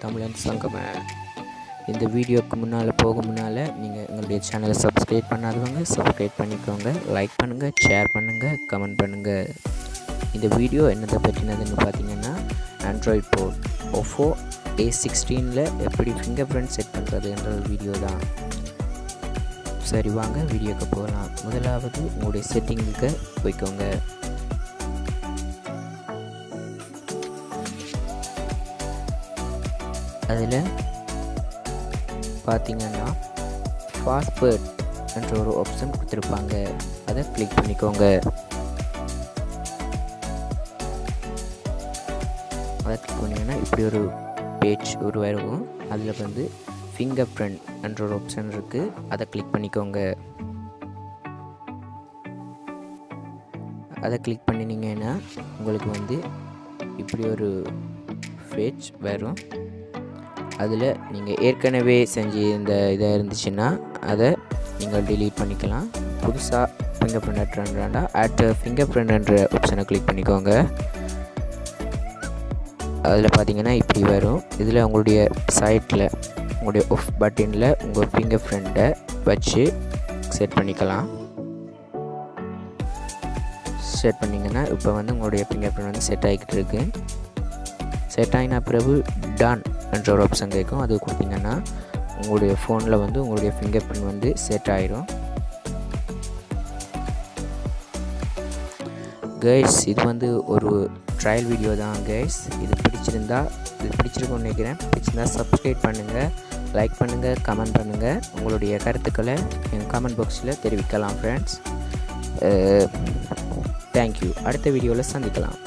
tamilan sankaman. இந்த வீடியோக்கு முன்னால் நீங்கள் எங்களுடைய சேனலை சப்ஸ்கிரைப் பண்ணாதவங்க சப்ஸ்கிரைப் பண்ணிக்கோங்க, லைக் பண்ணுங்கள், ஷேர் பண்ணுங்கள், கமெண்ட் பண்ணுங்கள். இந்த வீடியோ என்னதை பற்றினதுன்னு பார்த்தீங்கன்னா, ஆண்ட்ராய்ட் போர்ட் OPPO a16 எப்படி ஃபிங்கர் பிரிண்ட் செட் பண்ணுறது என்ற ஒரு வீடியோ தான். சரி வாங்க வீடியோக்கு போகலாம். முதலாவது உங்களுடைய செட்டிங்குக்கு போய்க்கோங்க. அதில் பார்த்தீங்கன்னா பாஸ்வேர்ட் என்ற ஒரு ஆப்ஷன் கொடுத்துருப்பாங்க, அதை கிளிக் பண்ணிக்கோங்க. அதை கிளிக் பண்ணிங்கன்னா இப்படி ஒரு பேஜ் உருவாயிருக்கும். அதில் வந்து ஃபிங்கர் பிரிண்ட் என்ற ஒரு ஆப்ஷன் இருக்குது, அதை கிளிக் பண்ணிக்கோங்க. அதை கிளிக் பண்ணினீங்கன்னா உங்களுக்கு வந்து இப்படி ஒரு பேஜ் வரும். அதில் நீங்கள் ஏற்கனவே செஞ்சு இந்த இதாக இருந்துச்சுன்னா அதை நீங்கள் டிலீட் பண்ணிக்கலாம். புதுசாக ஃபிங்கர் பிரிண்ட் வேண்டாம், ஆட் ஃபிங்கர் பிரிண்ட் என்ற ஆப்ஷனை கிளிக் பண்ணிக்கோங்க. அதில் பார்த்தீங்கன்னா இப்படி வரும். இதில் உங்களுடைய சைட்டில் உங்களுடைய ஆஃப் பட்டனில் உங்கள் ஃபிங்கர் பிரிண்ட்டை வச்சு செட் பண்ணிக்கலாம். செட் பண்ணிங்கன்னா இப்போ வந்து உங்களுடைய ஃபிங்கர் பிரிண்ட் வந்து செட் ஆகிக்கிட்டு இருக்கு. செட் ஆகின பிறகு டன் என்ற ஒரு ஆப்ஷன் கேட்கும், அது கொடுத்தீங்கன்னா உங்களுடைய ஃபோனில் வந்து உங்களுடைய ஃபிங்கர் பிரிண்ட் வந்து செட் ஆயிரும். கைஸ், இது வந்து ஒரு ட்ரையல் வீடியோ தான் கைஸ். இது பிடிச்சிருக்குன்னு நினைக்கிறேன். பிடிச்சிருந்தா சப்ஸ்கிரைப் பண்ணுங்கள், லைக் பண்ணுங்கள், கமெண்ட் பண்ணுங்கள். உங்களுடைய கருத்துக்களை என் கமெண்ட் பாக்ஸில் தெரிவிக்கலாம் ஃப்ரெண்ட்ஸ். தேங்க்யூ. அடுத்த வீடியோவில் சந்திக்கலாம்.